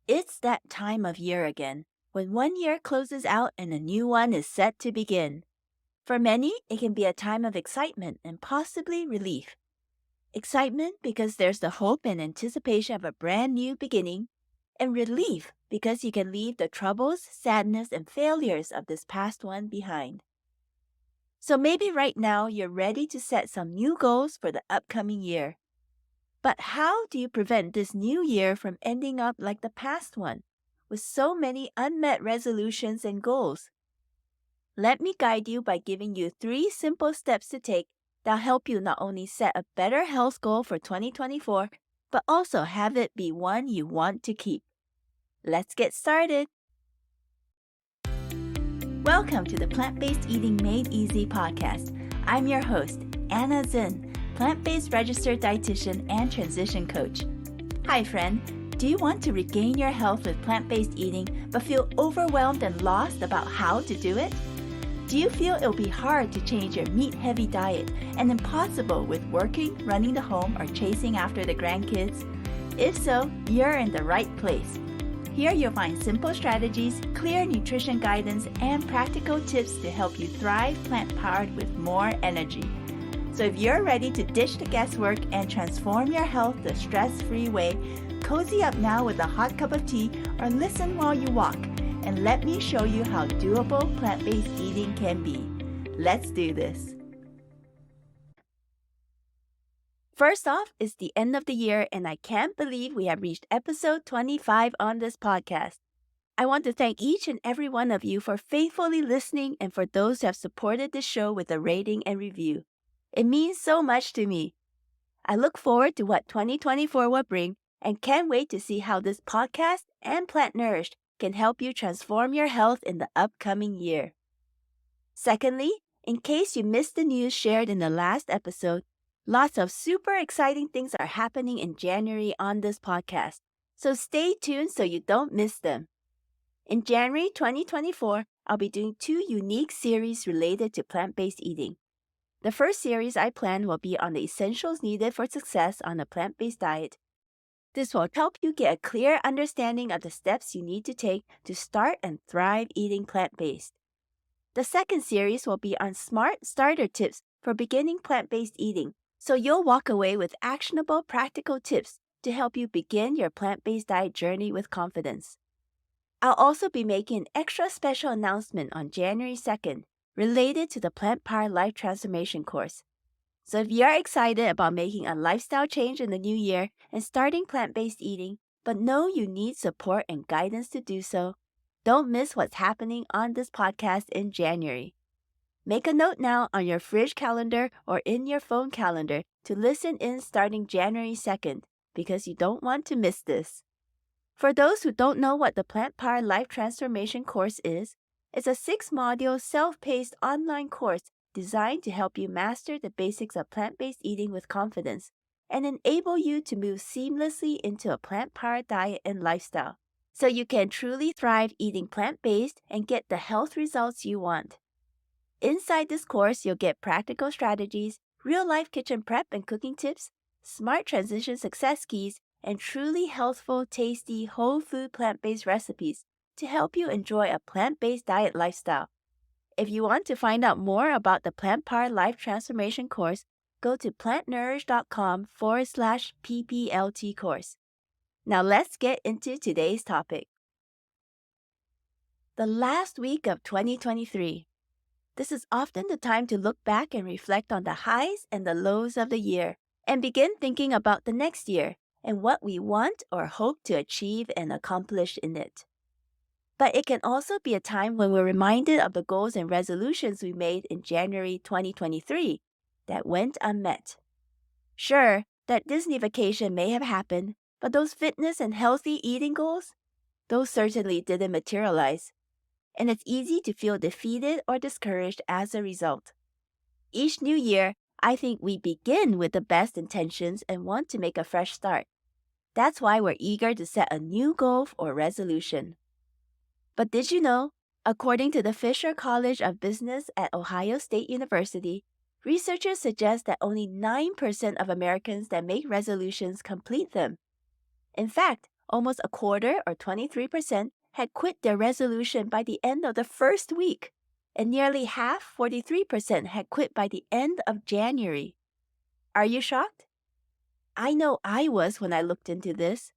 It's that time of year again, when one year closes out and a new one is set to begin. For many, it can be a time of excitement and possibly relief. Excitement because there's the hope and anticipation of a brand new beginning, and relief because you can leave the troubles, sadness, and failures of this past one behind. So maybe right now you're ready to set some new goals for the upcoming year. But how do you prevent this new year from ending up like the past one, with so many unmet resolutions and goals? Let me guide you by giving you 3 simple steps to take that'll help you not only set a better health goal for 2024, but also have it be one you want to keep. Let's get started. Welcome to the Plant-Based Eating Made Easy podcast. I'm your host, Anna Zinn, plant-based registered dietitian and transition coach. Hi, friend. Do you want to regain your health with plant-based eating but feel overwhelmed and lost about how to do it? Do you feel it'll be hard to change your meat-heavy diet and impossible with working, running the home, or chasing after the grandkids? If so, you're in the right place. Here you'll find simple strategies, clear nutrition guidance, and practical tips to help you thrive plant-powered with more energy. So if you're ready to ditch the guesswork and transform your health the stress-free way, cozy up now with a hot cup of tea or listen while you walk, and let me show you how doable plant-based eating can be. Let's do this. First off, it's the end of the year, and I can't believe we have reached episode 25 on this podcast. I want to thank each and every one of you for faithfully listening and for those who have supported this show with a rating and review. It means so much to me. I look forward to what 2024 will bring and can't wait to see how this podcast and Plant Nourished can help you transform your health in the upcoming year. Secondly, in case you missed the news shared in the last episode, lots of super exciting things are happening in January on this podcast, so stay tuned so you don't miss them. In January 2024, I'll be doing 2 unique series related to plant-based eating. The first series I plan will be on the essentials needed for success on a plant-based diet. This will help you get a clear understanding of the steps you need to take to start and thrive eating plant-based. The second series will be on smart starter tips for beginning plant-based eating, so you'll walk away with actionable practical tips to help you begin your plant-based diet journey with confidence. I'll also be making an extra special announcement on January 2nd related to the Plant Power Life Transformation course. So if you're excited about making a lifestyle change in the new year and starting plant-based eating, but know you need support and guidance to do so, don't miss what's happening on this podcast in January. Make a note now on your fridge calendar or in your phone calendar to listen in starting January 2nd because you don't want to miss this. For those who don't know what the Plant Power Life Transformation course is, it's a 6-module self-paced online course designed to help you master the basics of plant-based eating with confidence and enable you to move seamlessly into a plant-powered diet and lifestyle so you can truly thrive eating plant-based and get the health results you want. Inside this course, you'll get practical strategies, real-life kitchen prep and cooking tips, smart transition success keys, and truly healthful, tasty, whole food plant-based recipes to help you enjoy a plant-based diet lifestyle. If you want to find out more about the Plant Power Life Transformation course, go to plantnourish.com/PPLT course. Now let's get into today's topic. The last week of 2023. This is often the time to look back and reflect on the highs and the lows of the year and begin thinking about the next year and what we want or hope to achieve and accomplish in it. But it can also be a time when we're reminded of the goals and resolutions we made in January 2023 that went unmet. Sure, that Disney vacation may have happened, but those fitness and healthy eating goals, those certainly didn't materialize. And it's easy to feel defeated or discouraged as a result. Each new year, I think we begin with the best intentions and want to make a fresh start. That's why we're eager to set a new goal or resolution. But did you know, according to the Fisher College of Business at Ohio State University, researchers suggest that only 9% of Americans that make resolutions complete them. In fact, Almost a quarter, or 23%, had quit their resolution by the end of the first week, and nearly half, 43%, had quit by the end of January. Are you shocked? I know I was when I looked into this.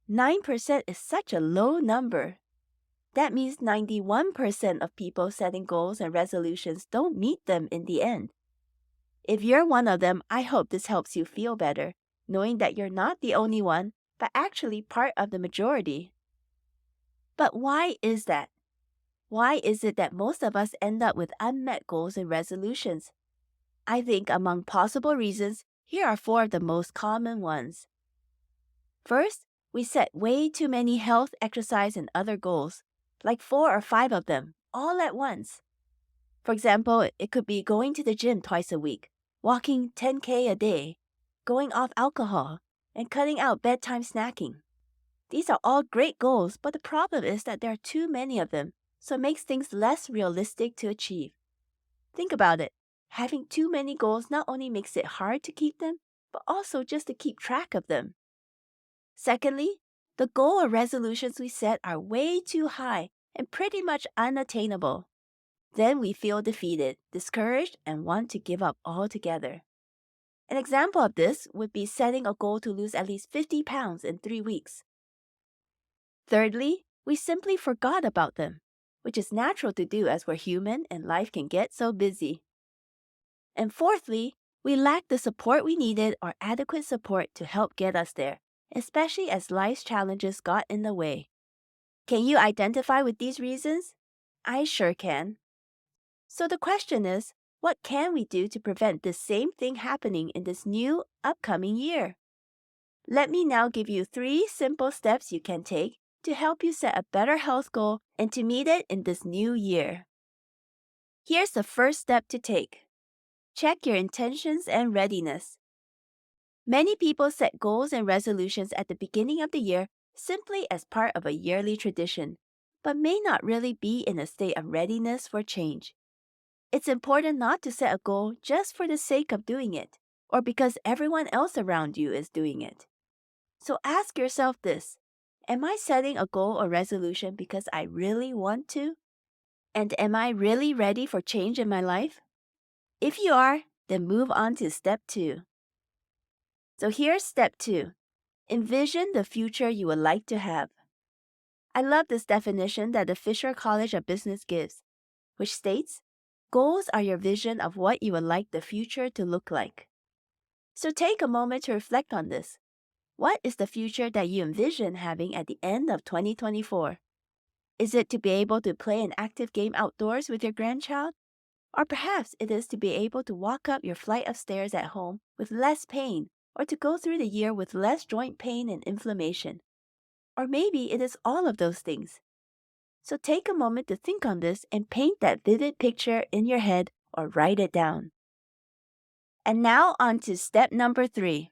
9% is such a low number. That means 91% of people setting goals and resolutions don't meet them in the end. If you're one of them, I hope this helps you feel better, knowing that you're not the only one, but actually part of the majority. But why is that? Why is it that most of us end up with unmet goals and resolutions? I think among possible reasons, here are 4 of the most common ones. First, we set way too many health, exercise, and other goals, like 4 or 5 of them, all at once. For example, it could be going to the gym twice a week, walking 10K a day, going off alcohol, and cutting out bedtime snacking. These are all great goals, but the problem is that there are too many of them, so it makes things less realistic to achieve. Think about it. Having too many goals not only makes it hard to keep them, but also just to keep track of them. Secondly, the goal or resolutions we set are way too high and pretty much unattainable. Then we feel defeated, discouraged, and want to give up altogether. An example of this would be setting a goal to lose at least 50 pounds in 3 weeks. Thirdly, we simply forgot about them, which is natural to do as we're human and life can get so busy. And fourthly, we lacked the support we needed or adequate support to help get us there, especially as life's challenges got in the way. Can you identify with these reasons? I sure can. So the question is, what can we do to prevent this same thing happening in this new, upcoming year? Let me now give you 3 simple steps you can take to help you set a better health goal and to meet it in this new year. Here's the first step to take. Check your intentions and readiness. Many people set goals and resolutions at the beginning of the year simply as part of a yearly tradition, but may not really be in a state of readiness for change. It's important not to set a goal just for the sake of doing it, or because everyone else around you is doing it. So ask yourself this: am I setting a goal or resolution because I really want to? And am I really ready for change in my life? If you are, then move on to step 2. So here's step 2. Envision the future you would like to have. I love this definition that the Fisher College of Business gives, which states, goals are your vision of what you would like the future to look like. So take a moment to reflect on this. What is the future that you envision having at the end of 2024? Is it to be able to play an active game outdoors with your grandchild? Or perhaps it is to be able to walk up your flight of stairs at home with less pain, or to go through the year with less joint pain and inflammation. Or maybe it is all of those things. So take a moment to think on this and paint that vivid picture in your head or write it down. And now on to step number 3.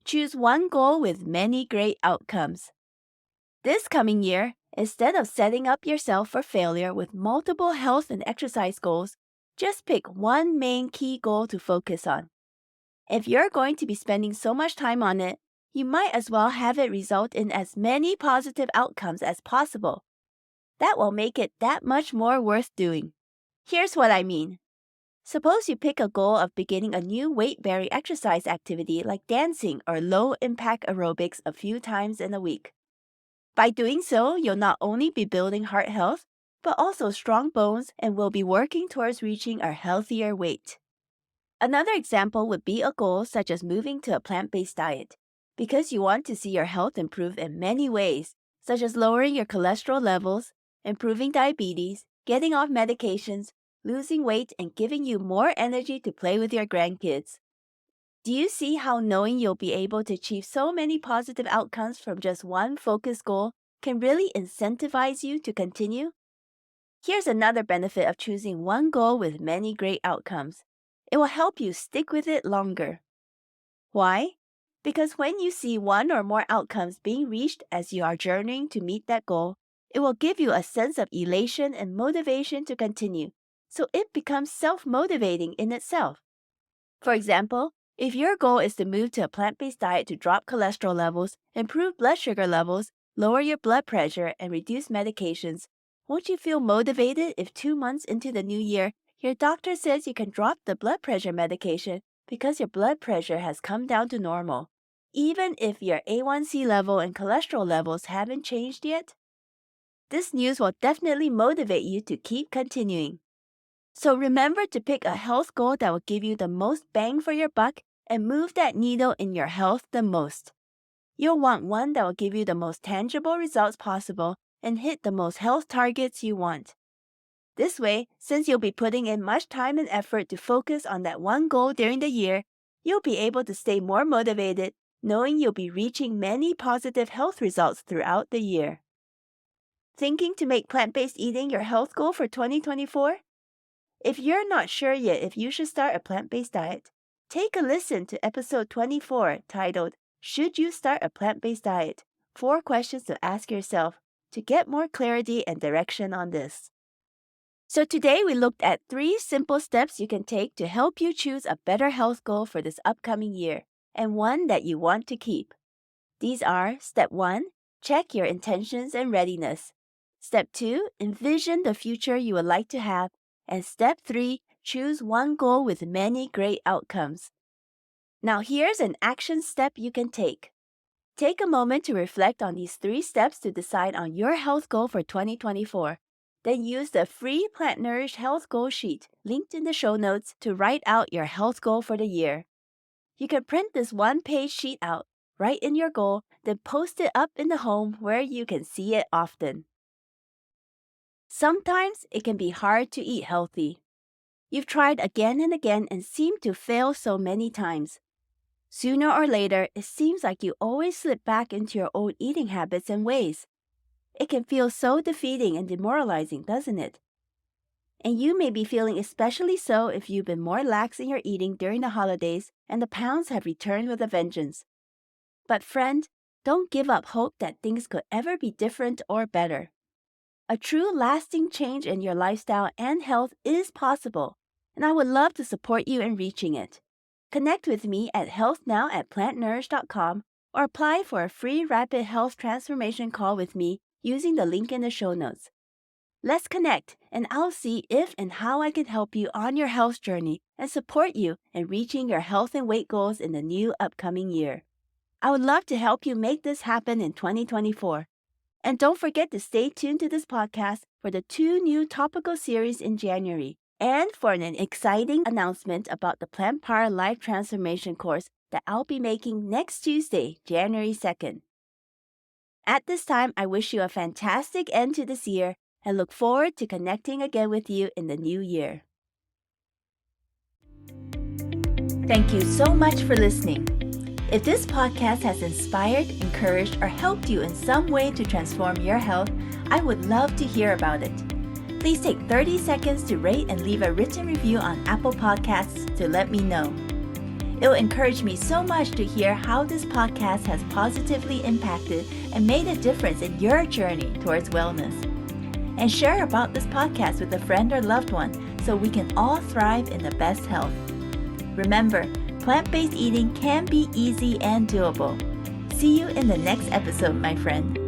Choose one goal with many great outcomes. This coming year, instead of setting up yourself for failure with multiple health and exercise goals, just pick one main key goal to focus on. If you're going to be spending so much time on it, you might as well have it result in as many positive outcomes as possible. That will make it that much more worth doing. Here's what I mean. Suppose you pick a goal of beginning a new weight-bearing exercise activity like dancing or low-impact aerobics a few times in a week. By doing so, you'll not only be building heart health, but also strong bones and will be working towards reaching a healthier weight. Another example would be a goal such as moving to a plant-based diet, because you want to see your health improve in many ways, such as lowering your cholesterol levels, improving diabetes, getting off medications, losing weight, and giving you more energy to play with your grandkids. Do you see how knowing you'll be able to achieve so many positive outcomes from just one focused goal can really incentivize you to continue? Here's another benefit of choosing one goal with many great outcomes. It will help you stick with it longer. Why? Because when you see one or more outcomes being reached as you are journeying to meet that goal, it will give you a sense of elation and motivation to continue, so it becomes self-motivating in itself. For example, If your goal is to move to a plant-based diet to drop cholesterol levels, improve blood sugar levels, lower your blood pressure, and reduce medications, won't you feel motivated if 2 months into the new year, your doctor says you can drop the blood pressure medication because your blood pressure has come down to normal, even if your A1C level and cholesterol levels haven't changed yet? This news will definitely motivate you to keep continuing. So remember to pick a health goal that will give you the most bang for your buck and move that needle in your health the most. You'll want one that will give you the most tangible results possible and hit the most health targets you want. This way, since you'll be putting in much time and effort to focus on that one goal during the year, you'll be able to stay more motivated, knowing you'll be reaching many positive health results throughout the year. Thinking to make plant-based eating your health goal for 2024? If you're not sure yet if you should start a plant-based diet, take a listen to episode 24 titled, Should You Start a Plant-Based Diet? 4 questions to ask yourself to get more clarity and direction on this. So today we looked at 3 simple steps you can take to help you choose a better health goal for this upcoming year and one that you want to keep. These are Step 1, check your intentions and readiness. Step 2, envision the future you would like to have. And Step 3, choose one goal with many great outcomes. Now here's an action step you can take. Take a moment to reflect on these 3 steps to decide on your health goal for 2024. Then use the free Plant Nourished Health Goal Sheet linked in the show notes to write out your health goal for the year. You can print this one-page sheet out, write in your goal, then post it up in the home where you can see it often. Sometimes it can be hard to eat healthy. You've tried again and again and seem to fail so many times. Sooner or later, it seems like you always slip back into your old eating habits and ways. It can feel so defeating and demoralizing, doesn't it? And you may be feeling especially so if you've been more lax in your eating during the holidays and the pounds have returned with a vengeance. But friend, don't give up hope that things could ever be different or better. A true lasting change in your lifestyle and health is possible, and I would love to support you in reaching it. Connect with me at healthnow@plantnourish.com or apply for a free rapid health transformation call with me using the link in the show notes. Let's connect, and I'll see if and how I can help you on your health journey and support you in reaching your health and weight goals in the new upcoming year. I would love to help you make this happen in 2024. And don't forget to stay tuned to this podcast for the 2 new topical series in January and for an exciting announcement about the Plant Power Life Transformation course that I'll be making next Tuesday, January 2nd. At this time, I wish you a fantastic end to this year and look forward to connecting again with you in the new year. Thank you so much for listening. If this podcast has inspired, encouraged, or helped you in some way to transform your health, I would love to hear about it. Please take 30 seconds to rate and leave a written review on Apple Podcasts to let me know. It will encourage me so much to hear how this podcast has positively impacted and made a difference in your journey towards wellness. And share about this podcast with a friend or loved one so we can all thrive in the best health. Remember, plant-based eating can be easy and doable. See you in the next episode, my friend.